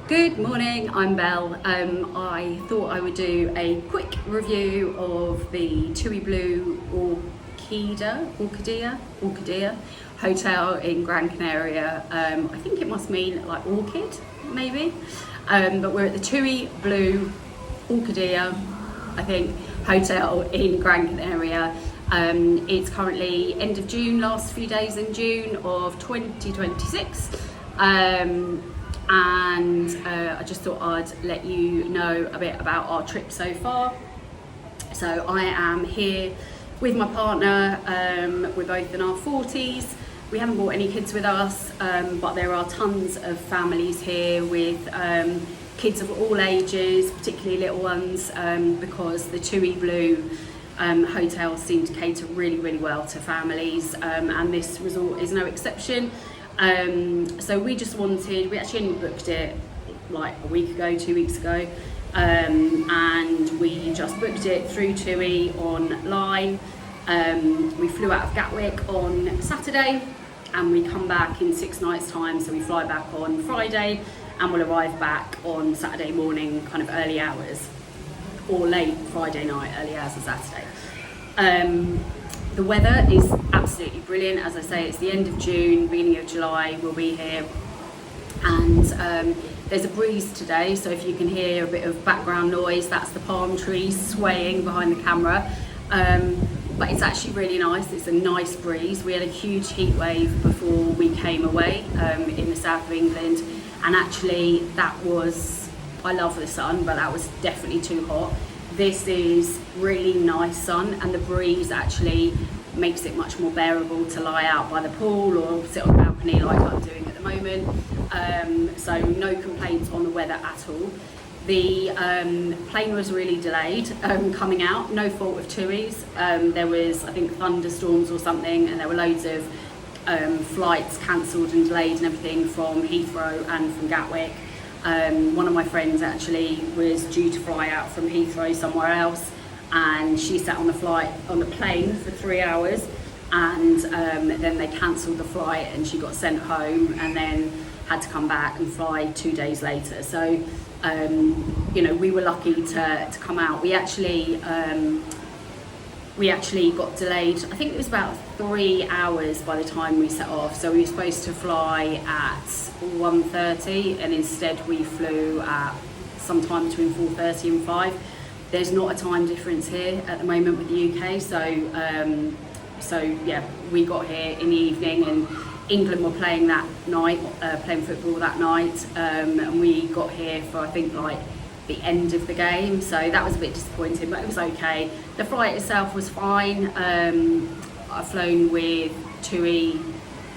Good morning, I'm Belle. I thought I would do a quick review of the Tui Blue Orquidea hotel in Gran Canaria. I think it must mean like orchid, maybe. But we're at the Tui Blue Orquidea, I think, hotel in Gran Canaria. It's currently end of June, last few days in June of 2026. I just thought I'd let you know a bit about our trip so far. So I am here with my partner. We're both in our 40s. We haven't brought any kids with us, but there are tons of families here with kids of all ages, particularly little ones, because the Tui Blue hotels seem to cater really well to families, and this resort is no exception. So we actually only booked it like a week ago, 2 weeks ago, and we just booked it through TUI online. We flew out of Gatwick on Saturday and we come back in 6 nights time, so we fly back on Friday and we'll arrive back on Saturday morning, kind of early hours, or late Friday night, early hours of Saturday. The weather is absolutely brilliant. As I say, it's the end of June, beginning of July, we'll be here. And there's a breeze today, so if you can hear a bit of background noise, that's the palm trees swaying behind the camera. But it's actually really nice. It's a nice breeze. We had a huge heat wave before we came away in the south of England. And actually I love the sun, but that was definitely too hot. This is really nice sun, and the breeze actually makes it much more bearable to lie out by the pool or sit on the balcony like I'm doing at the moment. So no complaints on the weather at all. The plane was really delayed coming out, no fault of TUI's. There was, I think, thunderstorms or something, and there were loads of flights cancelled and delayed and everything from Heathrow and from Gatwick. One of my friends actually was due to fly out from Heathrow somewhere else, and she sat on the plane for 3 hours, and then they cancelled the flight and she got sent home and then had to come back and fly 2 days later. So we were lucky to come out. We actually got delayed. I think it was about 3 hours by the time we set off. So we were supposed to fly at 1:30, and instead we flew at sometime between 4:30 and 5. There's not a time difference here at the moment with the UK, so yeah, we got here in the evening, and England were playing that night, playing football that night, and we got here for, I think, like the end of the game, so that was a bit disappointing, but it was okay. The flight itself was fine. I've flown with TUI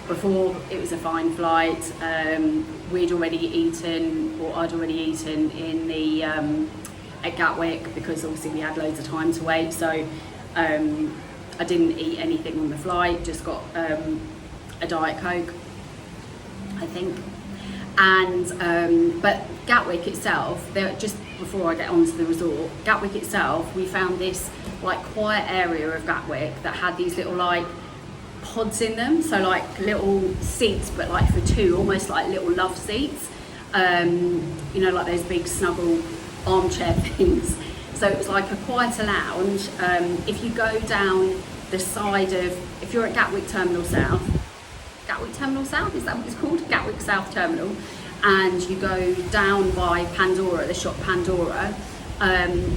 before. It was a fine flight. I'd already eaten in the at Gatwick, because obviously we had loads of time to wait, so I didn't eat anything on the flight, just got a Diet Coke, I think. And but Gatwick itself, just before I get onto the resort, Gatwick itself, we found this like quiet area of Gatwick that had these little like pods in them, so like little seats, but like for two, almost like little love seats, like those big snuggle armchair things. So it was like a quieter lounge. If you go down the side of, if you're at Gatwick Terminal South, is that what it's called? Gatwick South Terminal, and you go down by Pandora, the shop Pandora,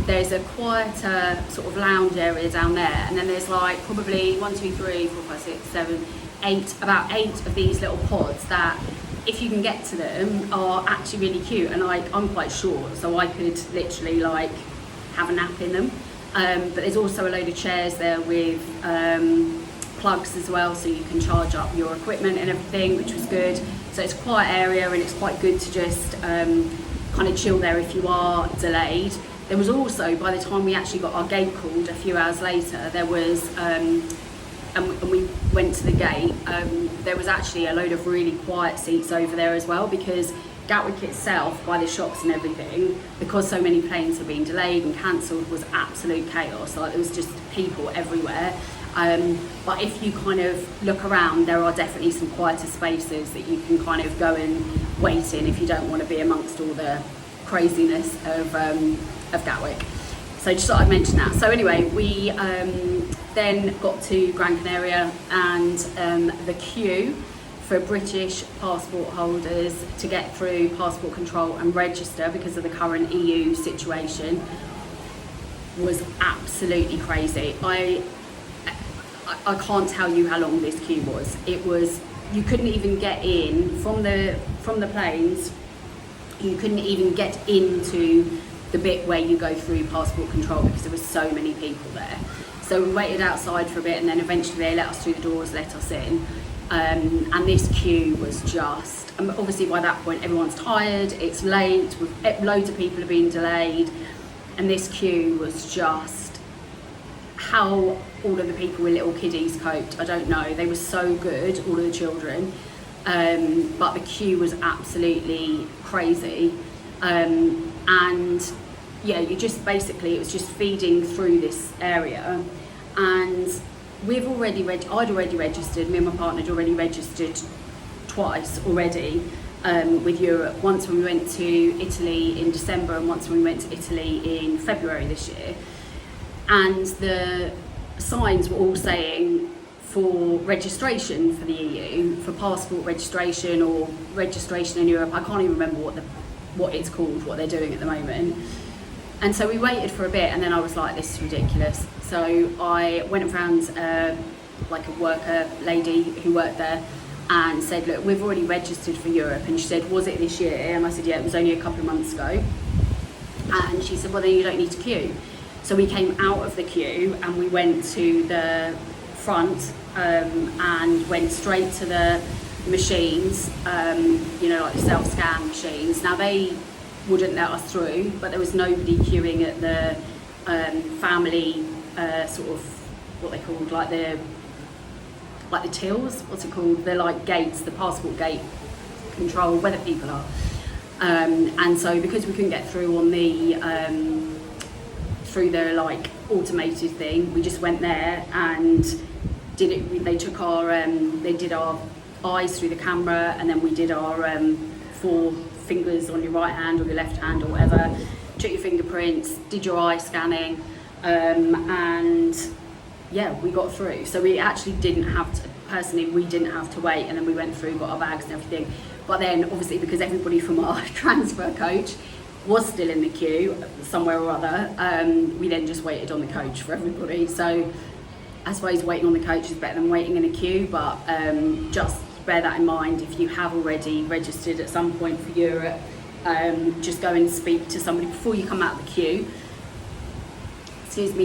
there's a quieter sort of lounge area down there, and then there's like probably 1, 2, 3, 4, 5, 6, 7, 8, about 8 of these little pods that, if you can get to them, are actually really cute, and like I'm quite short, so I could literally like have a nap in them. But there's also a load of chairs there with plugs as well, so you can charge up your equipment and everything, which was good. So it's a quiet area, and it's quite good to just kind of chill there if you are delayed. There was also, by the time we actually got our gate called a few hours later, there was and we went to the gate, there was actually a load of really quiet seats over there as well, because Gatwick itself, by the shops and everything, because so many planes have been delayed and cancelled, was absolute chaos. Like, there was just people everywhere. But if you kind of look around, there are definitely some quieter spaces that you can kind of go and waiting if you don't want to be amongst all the craziness of Gatwick. So just thought I'd mention that. So anyway, we then got to Gran Canaria, and the queue for British passport holders to get through passport control and register because of the current EU situation was absolutely crazy. I can't tell you how long this queue was. It was, you couldn't even get in from the planes. You couldn't even get into the bit where you go through passport control because there were so many people there. So we waited outside for a bit, and then eventually they let us through the doors, let us in. And this queue was just, obviously by that point everyone's tired, it's late, loads of people have been delayed, and this queue was just, how all of the people with little kiddies coped, I don't know. They were so good, all of the children, but the queue was absolutely crazy. And yeah, you just basically, it was just feeding through this area, and I'd already registered, me and my partner had already registered twice already with Europe, once when we went to Italy in December and once when we went to Italy in February this year. And the signs were all saying for registration for the EU, for passport registration or registration in Europe, I can't even remember what it's called, what they're doing at the moment. And so we waited for a bit, and then I was like, this is ridiculous. So I went and found like a worker lady who worked there and said, look, we've already registered for Europe. And she said, was it this year? And I said, yeah, it was only a couple of months ago. And she said, well, then you don't need to queue. So we came out of the queue and we went to the front and went straight to the machines, you know, like the self-scan machines. Now they wouldn't let us through, but there was nobody queuing at the family sort of, what they called, like the tills, what's it called? They're like gates, the passport gate control, where the people are. And so because we couldn't get through on the through the like automated thing, we just went there and did it. They took our they did our eyes through the camera, and then we did our 4 fingers on your right hand or your left hand or whatever, took your fingerprints, did your eye scanning, and yeah, we got through. So we actually didn't have to, personally, we didn't have to wait, and then we went through, got our bags and everything. But then obviously because everybody from our transfer coach was still in the queue somewhere or other, we then just waited on the coach for everybody. So I suppose waiting on the coach is better than waiting in a queue, but just bear that in mind. If you have already registered at some point for Europe, just go and speak to somebody before you come out of the queue.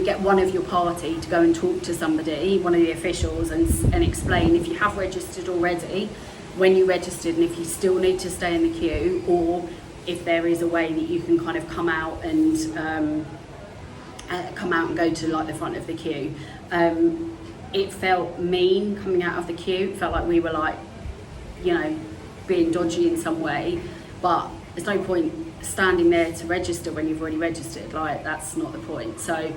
Get one of your party to go and talk to somebody, one of the officials, and explain if you have registered already, when you registered, and if you still need to stay in the queue, or if there is a way that you can kind of come out and go to like the front of the queue. It felt mean coming out of the queue. It felt like we were like, you know, being dodgy in some way, but there's no point standing there to register when you've already registered. Like, that's not the point. So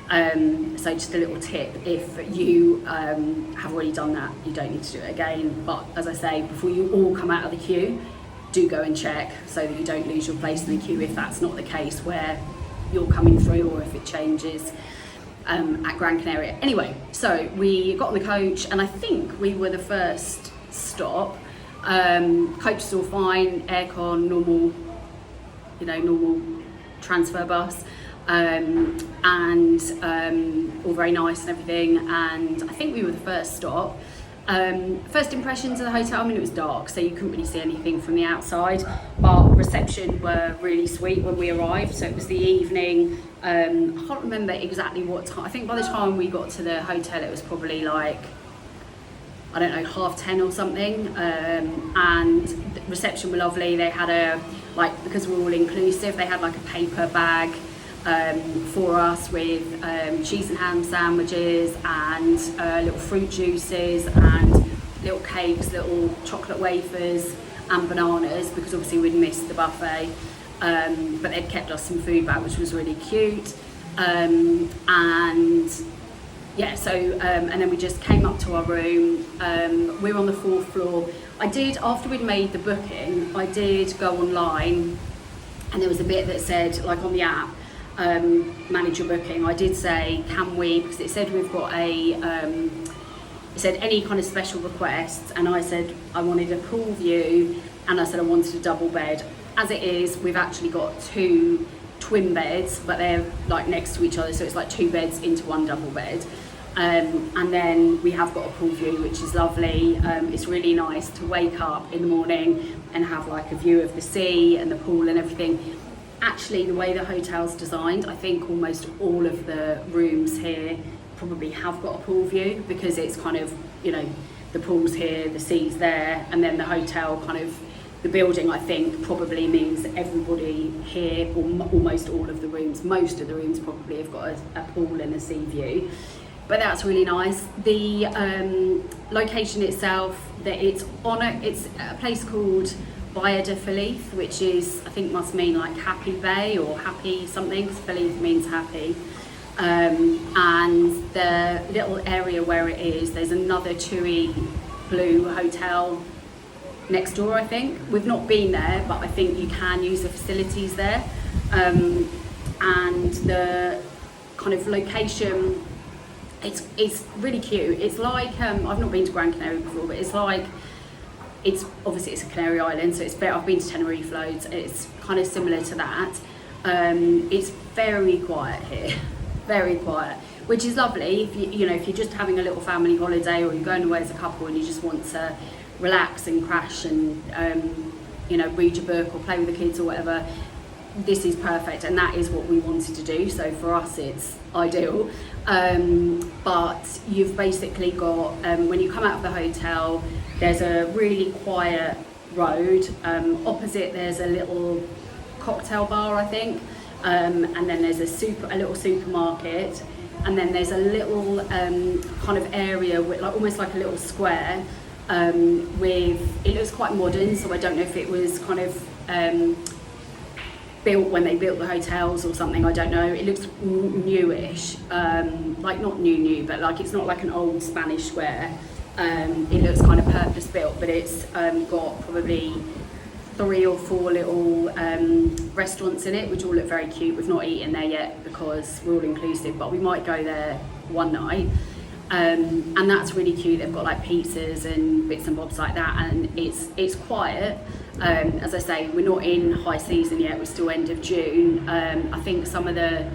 just a little tip, if you have already done that, you don't need to do it again. But as I say, before you all come out of the queue, do go and check so that you don't lose your place in the queue if that's not the case where you're coming through, or if it changes at Gran Canaria. Anyway, so we got on the coach, and I think we were the first stop. Coach is all fine, aircon, normal transfer bus, and all very nice and everything. And I think we were the first stop. First impressions of the hotel, I mean, it was dark, so you couldn't really see anything from the outside, but reception were really sweet when we arrived. So it was the evening, I can't remember exactly what time. I think by the time we got to the hotel it was probably like, I don't know, 10:30 or something, and the reception were lovely. They had because we're all inclusive, they had like a paper bag for us with cheese and ham sandwiches and little fruit juices and little cakes, little chocolate wafers and bananas, because obviously we'd missed the buffet, but they'd kept us some food back, which was really cute. And yeah, so and then we just came up to our room. We're on the 4th floor. I did, after we'd made the booking, I did go online, and there was a bit that said, like on the app, manage your booking. I did say, can we, because it said we've got a, it said any kind of special requests, and I said I wanted a pool view, and I said I wanted a double bed. As it is, we've actually got 2 twin beds, but they're like next to each other, so it's like 2 beds into 1 double bed. And then we have got a pool view, which is lovely. It's really nice to wake up in the morning and have like a view of the sea and the pool and everything. Actually, the way the hotel's designed, I think almost all of the rooms here probably have got a pool view, because it's kind of, you know, the pool's here, the sea's there, and then the hotel kind of, the building, I think, probably means everybody here, or almost all of the rooms, most of the rooms probably have got a pool and a sea view. But that's really nice. The location itself, that it's a place called Bahia de Feliz, which is, I think must mean like happy bay or happy something, because Feliz means happy. And the little area where it is, there's another Tui Blue hotel next door, I think. We've not been there, but I think you can use the facilities there. And the kind of location, it's really cute. It's like, I've not been to Gran Canaria before, but it's like, obviously it's a Canary Island, so it's better. I've been to Tenerife loads. It's kind of similar to that. It's very quiet here, very quiet, which is lovely. If if you're just having a little family holiday, or you're going away as a couple and you just want to relax and crash and read your book or play with the kids or whatever, this is perfect, and that is what we wanted to do. So for us, it's ideal. But you've basically got, when you come out of the hotel, there's a really quiet road. Opposite, there's a little cocktail bar, I think, and then there's a little supermarket, and then there's a little kind of area with almost like a little square. It looks quite modern, so I don't know if it was kind of built when they built the hotels or something, I don't know. It looks newish, like not new, but like it's not like an old Spanish square. It looks kind of purpose built, but it's got probably 3 or 4 little restaurants in it, which all look very cute. We've not eaten there yet because we're all inclusive, but we might go there one night. And that's really cute. They've got like pizzas and bits and bobs like that, and it's quiet. As I say, we're not in high season yet, we're still end of June. I think some of the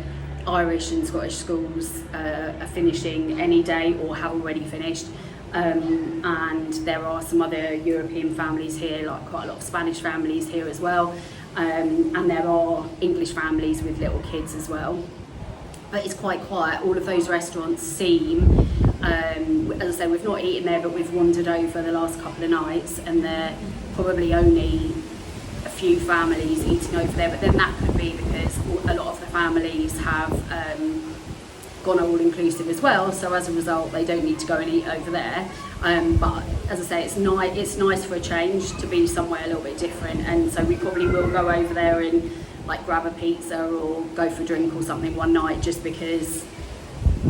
Irish and Scottish schools are finishing any day or have already finished. And there are some other European families here, like quite a lot of Spanish families here as well. And there are English families with little kids as well. But it's quite quiet. All of those restaurants seem, as I say, we've not eaten there, but we've wandered over the last couple of nights, and there are probably only a few families eating over there. But then that could be because a lot of the families have gone all inclusive as well, so as a result they don't need to go and eat over there. But as I say, it's nice for a change to be somewhere a little bit different, and so we probably will go over there and like grab a pizza or go for a drink or something one night, just because,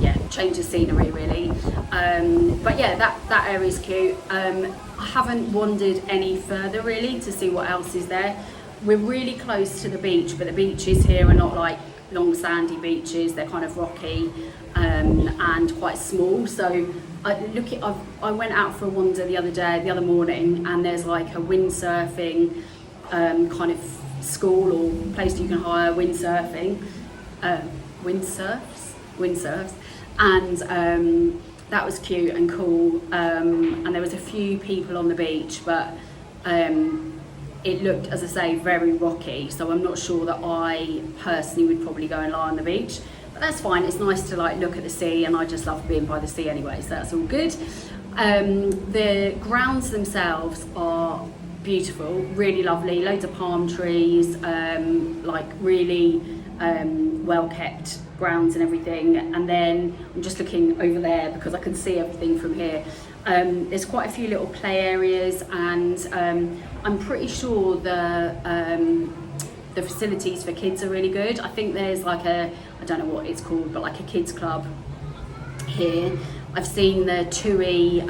yeah, change of scenery really. But yeah, that area's cute. I haven't wandered any further really to see what else is there. We're really close to the beach, but the beaches here are not like long sandy beaches. They're kind of rocky and quite small. So I went out for a wander the other morning, and there's like a windsurfing kind of school or place you can hire windsurfing, windsurfs, and that was cute and cool. And there was a few people on the beach, but it looked, as I say, very rocky, so I'm not sure that I personally would probably go and lie on the beach, but that's fine. It's nice to like look at the sea, and I just love being by the sea anyway, so that's all good. The grounds themselves are beautiful, really lovely, loads of palm trees, like really well kept grounds and everything. And then I'm just looking over there because I can see everything from here. There's quite a few little play areas, and I'm pretty sure the facilities for kids are really good. I think there's like I don't know what it's called, but like a kids club here. I've seen the Tui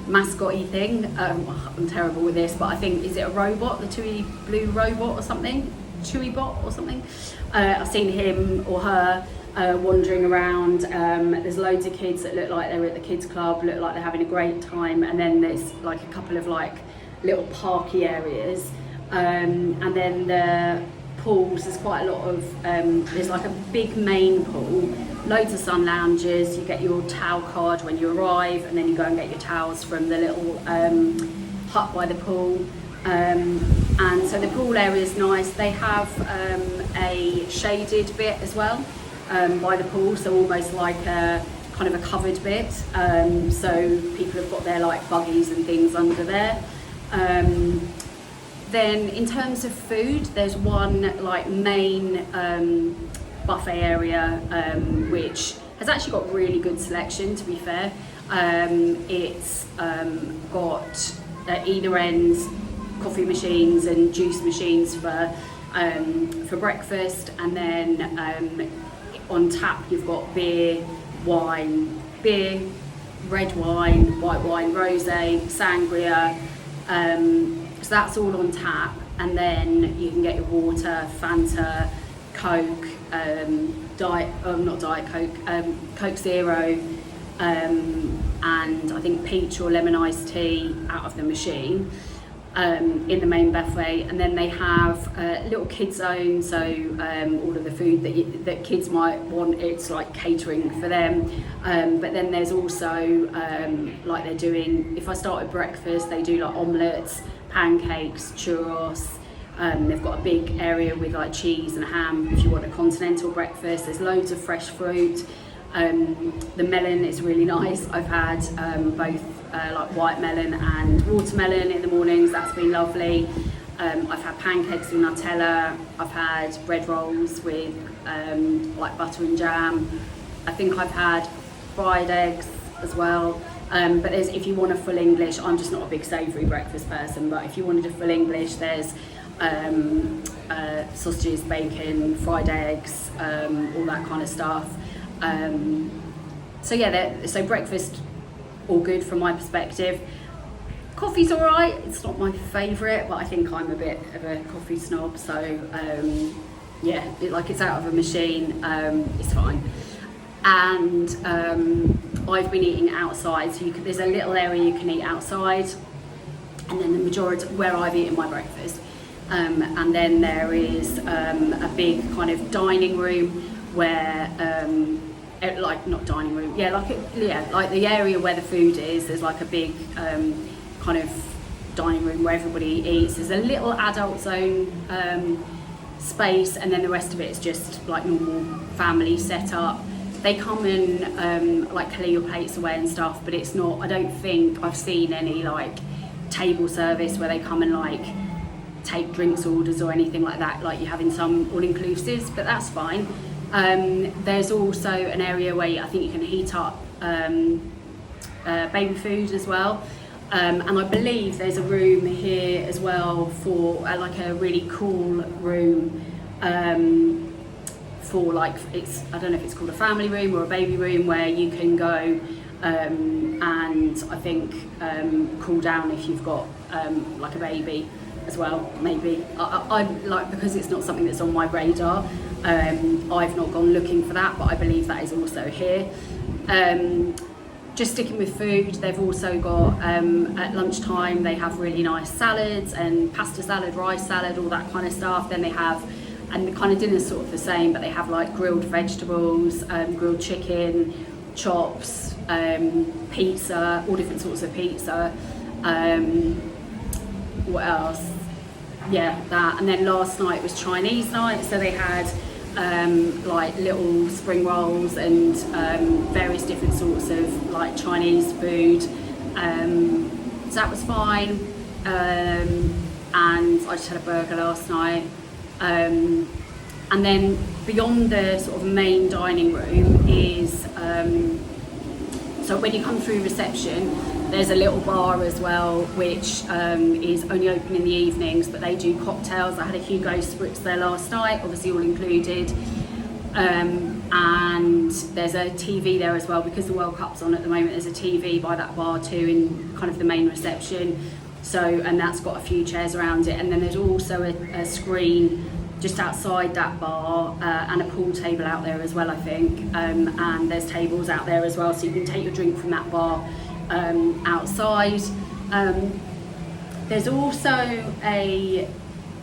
mascot-y thing. I'm terrible with this, but I think, is it a robot, the Tui Blue robot or something? Chewy bot or something. I've seen him or her wandering around. There's loads of kids that look like they're at the kids club, look like they're having a great time, and then there's like a couple of like little parky areas, and then the pools, there's quite a lot of there's like a big main pool, loads of sun lounges. You get your towel card when you arrive, and then you go and get your towels from the little hut by the pool. And so the pool area is nice. They have a shaded bit as well by the pool, so almost like a kind of a covered bit. So people have got their like buggies and things under there. Then in terms of food, there's one like main buffet area which has actually got really good selection, to be fair. It's got at either end coffee machines and juice machines for breakfast, and then on tap you've got beer, red wine, white wine, rosé, sangria. So that's all on tap, and then you can get your water, Fanta, Coke, not Diet Coke, Coke Zero, and I think peach or lemon iced tea out of the machine in the main buffet. And then they have a little kids zone, so all of the food that kids might want, it's like catering for them. But then there's also like they're doing, if I start at breakfast, they do like omelettes, pancakes, churros. They've got a big area with like cheese and ham if you want a continental breakfast. There's loads of fresh fruit. The melon is really nice. I've had both like white melon and watermelon in the mornings. That's been lovely. I've had pancakes with Nutella. I've had bread rolls with like butter and jam. I think I've had fried eggs as well. But there's, if you want a full English, I'm just not a big savoury breakfast person, but if you wanted a full English, there's sausages, bacon, fried eggs, all that kind of stuff. So yeah, so breakfast, all good from my perspective. Coffee's all right. It's not my favourite, but I think I'm a bit of a coffee snob. So yeah, it's out of a machine. It's fine. And I've been eating outside. So there's a little area you can eat outside, and then the majority where I've eaten my breakfast. And then there is a big kind of dining room where. Like not dining room, like the area where the food is. There's like a big kind of dining room where everybody eats. There's a little adult zone space, and then the rest of it is just like normal family setup. They come and like clear your plates away and stuff, but it's not. I don't think I've seen any like table service where they come and like take drinks orders or anything like that, like you have in some all-inclusives. But that's fine. There's also an area where I think you can heat up baby food as well, and I believe there's a room here as well for like a really cool room for like, I don't know if it's called a family room or a baby room, where you can go and I think cool down if you've got like a baby as well, maybe. I like, because it's not something that's on my radar, I've not gone looking for that, but I believe that is also here. Just sticking with food, they've also got at lunchtime they have really nice salads and pasta salad, rice salad, all that kind of stuff. Then they have, and the kind of dinner's sort of the same, but they have like grilled vegetables, grilled chicken, chops, pizza, all different sorts of pizza. What else? Yeah, that. And then last night was Chinese night, so they had like little spring rolls and various different sorts of like Chinese food. So that was fine. And I just had a burger last night. And then beyond the sort of main dining room is, so when you come through reception, there's a little bar as well, which is only open in the evenings, but they do cocktails. I had a Hugo Spritz there last night, obviously all included. And there's a TV there as well, because the World Cup's on at the moment. There's a TV by that bar too, in kind of the main reception. So, and that's got a few chairs around it. And then there's also a screen just outside that bar, and a pool table out there as well, I think. And there's tables out there as well, so you can take your drink from that bar outside. There's also a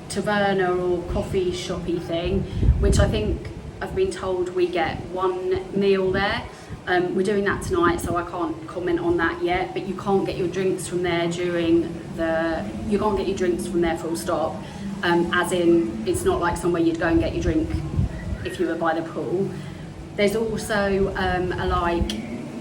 taverna or coffee shoppy thing, which I think I've been told we get one meal there. We're doing that tonight, so I can't comment on that yet, but you can't get your drinks from there you can't get your drinks from there full stop. As in, it's not like somewhere you'd go and get your drink if you were by the pool. There's also a like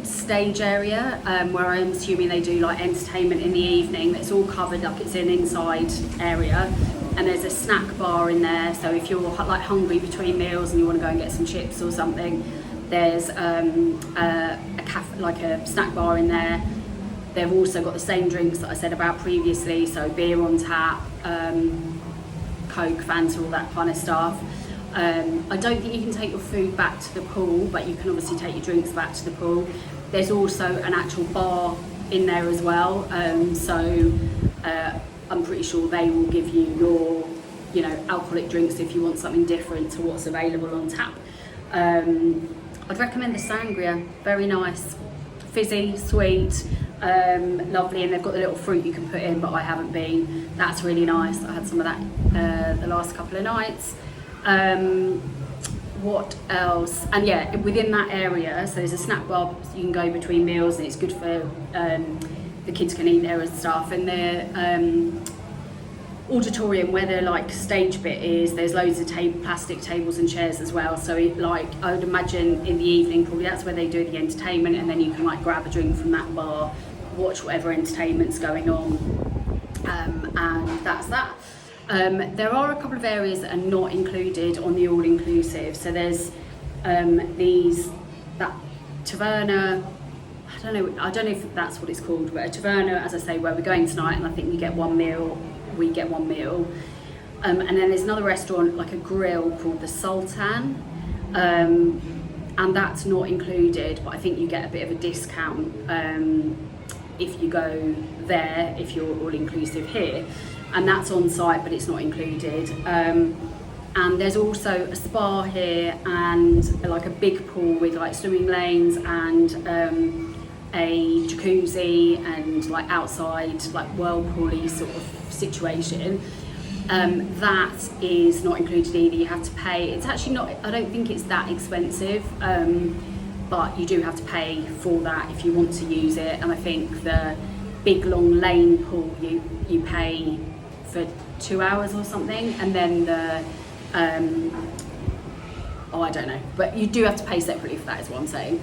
stage area where I'm assuming they do like entertainment in the evening. That's all covered, like it's an inside area. And there's a snack bar in there, so if you're like hungry between meals and you want to go and get some chips or something, there's a cafe, like a snack bar in there. They've also got the same drinks that I said about previously, so beer on tap, Coke, Fanta, all that kind of stuff. I don't think you can take your food back to the pool, but you can obviously take your drinks back to the pool. There's also an actual bar in there as well, so I'm pretty sure they will give you your, alcoholic drinks if you want something different to what's available on tap. I'd recommend the sangria, very nice, fizzy, sweet, lovely, and they've got the little fruit you can put in, but I haven't been. That's really nice. I had some of that the last couple of nights. What else? And yeah, within that area, so there's a snack bar, so you can go between meals, and it's good for the kids can eat there and stuff. And the auditorium where the like stage bit is, there's loads of plastic tables and chairs as well, so I would imagine in the evening probably that's where they do the entertainment, and then you can like grab a drink from that bar, watch whatever entertainment's going on, and that's that. There are a couple of areas that are not included on the all-inclusive. So there's that taverna, I don't know if that's what it's called, but a taverna, as I say, where we're going tonight, and I think we get one meal. And then there's another restaurant, like a grill, called the Sultan, and that's not included, but I think you get a bit of a discount if you go there, if you're all-inclusive here. And that's on site, but it's not included. And there's also a spa here, and like a big pool with like swimming lanes and a jacuzzi and like outside like whirlpool-y sort of situation. That is not included either. You have to pay. It's actually not, I don't think it's that expensive, but you do have to pay for that if you want to use it. And I think the big long lane pool, you pay for 2 hours or something, and then the I don't know, but you do have to pay separately for that, is what I'm saying.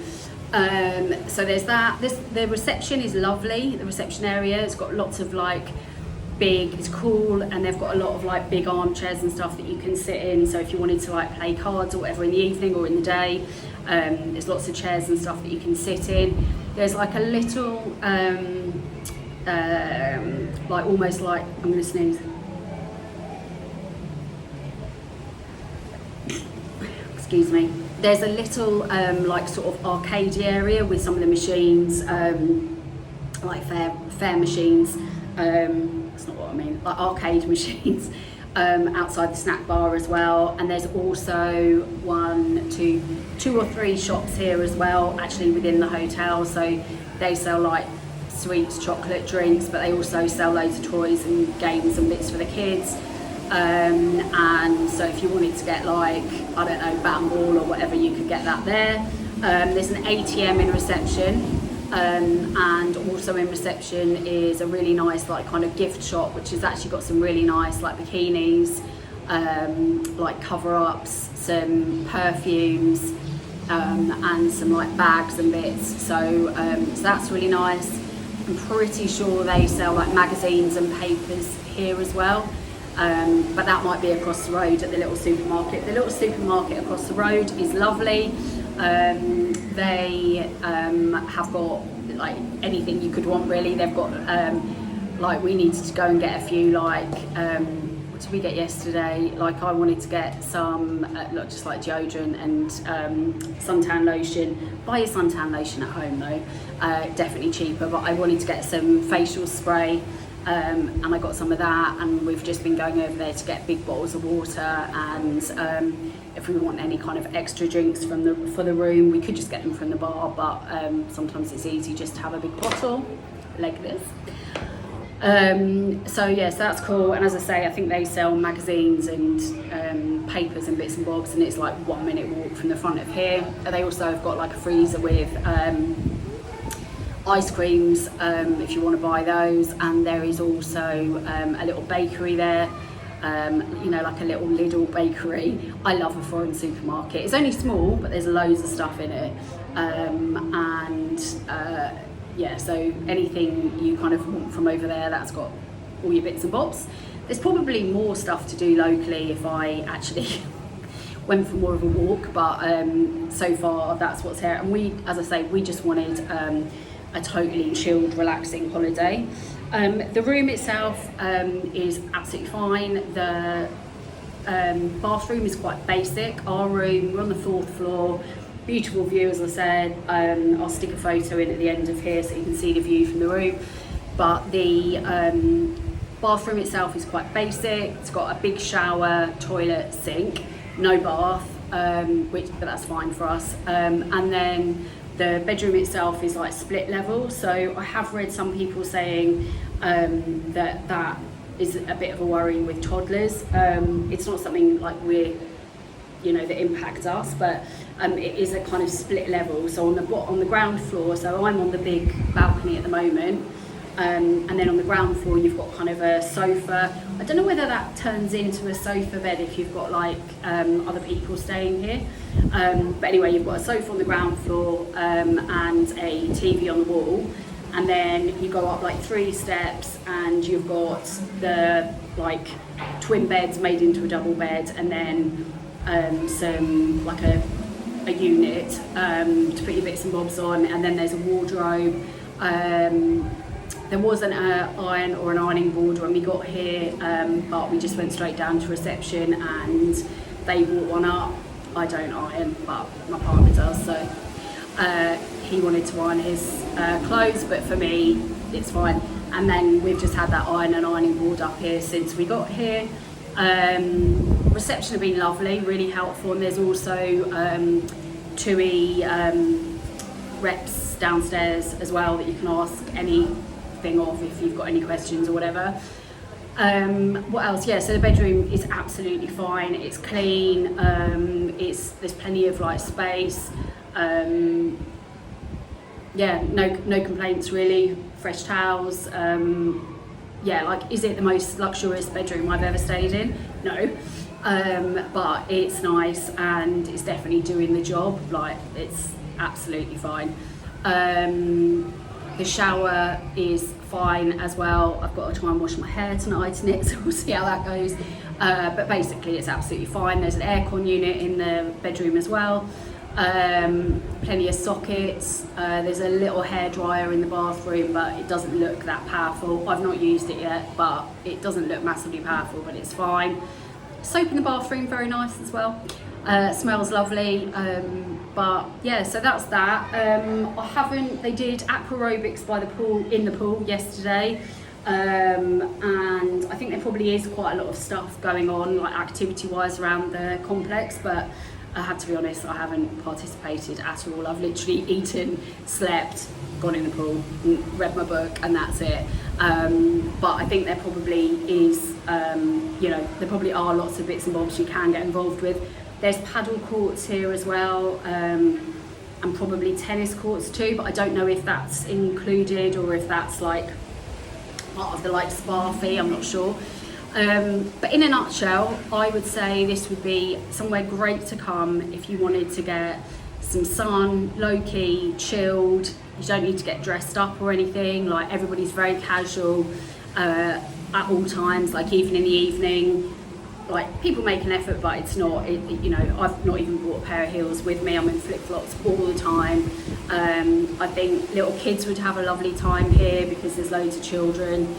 So there's that. The reception is lovely. The reception area, it's got lots of like it's cool, and they've got a lot of like big armchairs and stuff that you can sit in. So if you wanted to like play cards or whatever in the evening or in the day, there's lots of chairs and stuff that you can sit in. There's like a little like almost like, I'm gonna sneeze. Excuse me. There's a little like sort of arcade area with some of the machines, like fair machines. That's not what I mean. Like arcade machines outside the snack bar as well. And there's also two or three shops here as well, actually within the hotel. So they sell like sweets, chocolate, drinks, but they also sell loads of toys and games and bits for the kids. And so if you wanted to get like, I don't know, bat and ball or whatever, you could get that there. There's an ATM in reception, and also in reception is a really nice like kind of gift shop, which has actually got some really nice like bikinis, like cover-ups, some perfumes, and some like bags and bits. So that's really nice. I'm pretty sure they sell like magazines and papers here as well. But that might be across the road at the little supermarket. The little supermarket across the road is lovely. They have got like anything you could want really. They've got like, we needed to go and get a few like what did we get yesterday? Like I wanted to get some, not just like deodorant and suntan lotion. Buy your suntan lotion at home though, definitely cheaper, but I wanted to get some facial spray. And I got some of that, and we've just been going over there to get big bottles of water, and if we want any kind of extra drinks for the room, we could just get them from the bar, but sometimes it's easy just to have a big bottle like this. So yes, that's cool. And as I say, I think they sell magazines and papers and bits and bobs, and it's like 1 minute walk from the front of here. They also have got like a freezer with ice creams if you want to buy those, and there is also a little bakery there, you know, like a little Lidl bakery. I love a foreign supermarket. It's only small, but there's loads of stuff in it, yeah, so anything you kind of want from over there, that's got all your bits and bobs. There's probably more stuff to do locally if I actually went for more of a walk, but so far that's what's here. And we, as I say, we just wanted a totally chilled, relaxing holiday. The room itself is absolutely fine. The bathroom is quite basic. Our room, we're on the 4th floor, beautiful view, as I said. I'll stick a photo in at the end of here so you can see the view from the room. But the bathroom itself is quite basic. It's got a big shower, toilet, sink, no bath, but that's fine for us. And then the bedroom itself is like split level, so I have read some people saying that is a bit of a worry with toddlers. It's not something like that impacts us, but it is a kind of split level. So on the ground floor, so I'm on the big balcony at the moment, and then on the ground floor you've got kind of a sofa. I don't know whether that turns into a sofa bed if you've got like other people staying here, but anyway, you've got a sofa on the ground floor and a TV on the wall, and then you go up like 3 steps and you've got the like twin beds made into a double bed, and then some like a unit to put your bits and bobs on, and then there's a wardrobe. There wasn't an iron or an ironing board when we got here, but we just went straight down to reception and they brought one up. I don't iron, but my partner does, so he wanted to iron his clothes, but for me it's fine. And then we've just had that iron and ironing board up here since we got here. Reception have been lovely, really helpful, and there's also Tui reps downstairs as well that you can ask anything of if you've got any questions or whatever. What else? Yeah, so the bedroom is absolutely fine. It's clean. There's plenty of like space. Yeah, no complaints really. Fresh towels. Yeah, like, is it the most luxurious bedroom I've ever stayed in? No, but it's nice and it's definitely doing the job. Like, it's absolutely fine. The shower is fine as well. I've got to try and wash my hair tonight in it, so we'll see how that goes. But basically it's absolutely fine. There's an aircon unit in the bedroom as well. Plenty of sockets. There's a little hairdryer in the bathroom, but it doesn't look that powerful. I've not used it yet, but it doesn't look massively powerful, but it's fine. Soap in the bathroom, very nice as well. Smells lovely. But yeah, so that's that. They did aquarobics by the pool, in the pool yesterday. And I think there probably is quite a lot of stuff going on, like activity-wise around the complex, but I have to be honest, I haven't participated at all. I've literally eaten, slept, gone in the pool, read my book, and that's it. But I think there probably is, there probably are lots of bits and bobs you can get involved with. There's paddle courts here as well, and probably tennis courts too, but I don't know if that's included or if that's like part of the like spa fee, I'm not sure. But in a nutshell, I would say this would be somewhere great to come if you wanted to get some sun, low-key, chilled. You don't need to get dressed up or anything. Like, everybody's very casual at all times, like even in the evening. Like, people make an effort, but it's not, I've not even brought a pair of heels with me. I'm in flip-flops all the time. I think little kids would have a lovely time here because there's loads of children.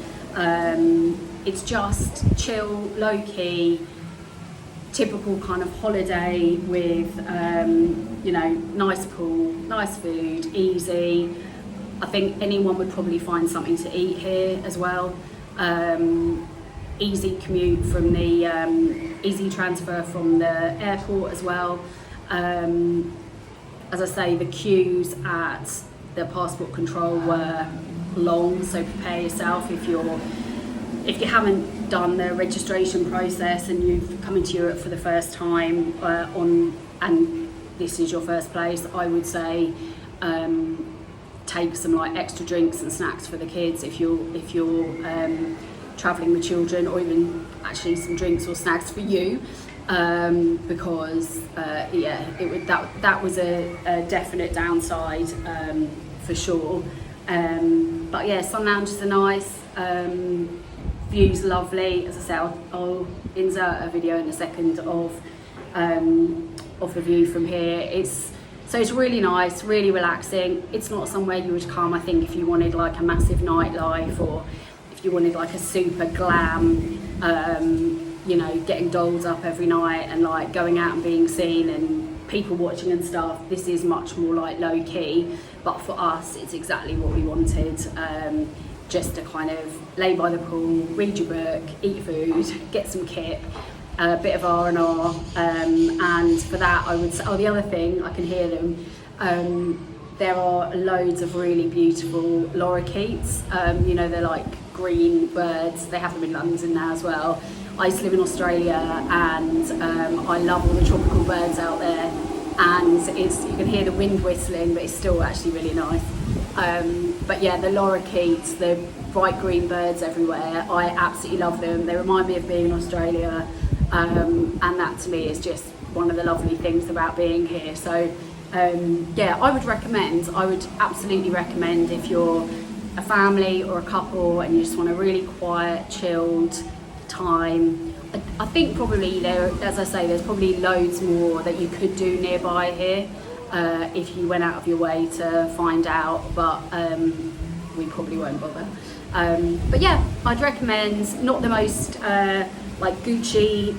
It's just chill, low-key, typical kind of holiday with, you know, nice pool, nice food, easy. I think anyone would probably find something to eat here as well. Easy commute from the, easy transfer from the airport as well. As I say, the queues at the passport control were long, so prepare yourself if you haven't done the registration process and you've come into Europe for the first time and this is your first place. I would say take some like extra drinks and snacks for the kids if you're travelling with children, or even actually some drinks or snacks for you, because yeah, that was a definite downside for sure. But yeah, sun lounges are nice. View's lovely. As I say, I'll insert a video in a second of the view from here. So it's really nice, really relaxing. It's not somewhere you would come, I think, if you wanted like a massive nightlife, or if you wanted like a super glam, you know, getting dolled up every night and like going out and being seen and people watching and stuff. This is much more like low key, but for us, it's exactly what we wanted. Just to kind of lay by the pool, read your book, eat food, get some kip, a bit of R&R, and for that I would say, the other thing, I can hear them, there are loads of really beautiful lorikeets, you know, they're like green birds, they have them in London now as well. I used to live in Australia and I love all the tropical birds out there, and you can hear the wind whistling, but it's still actually really nice. But yeah, the lorikeets, the bright green birds everywhere, I absolutely love them. They remind me of being in Australia, and that to me is just one of the lovely things about being here. So yeah, I would absolutely recommend if you're a family or a couple and you just want a really quiet, chilled time. I think probably as I say, there's probably loads more that you could do nearby here. If you went out of your way to find out, but we probably won't bother. But yeah, I'd recommend. Not the most like Gucci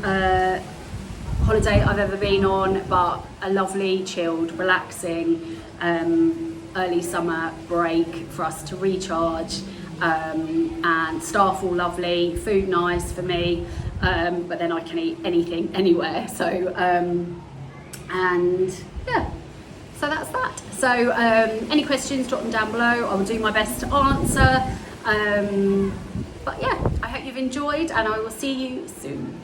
holiday I've ever been on, but a lovely, chilled, relaxing early summer break for us to recharge, and staff all lovely, food nice for me, but then I can eat anything, anywhere, so and yeah. So that's that. So any questions, drop them down below. I will do my best to answer. But yeah, I hope you've enjoyed and I will see you soon.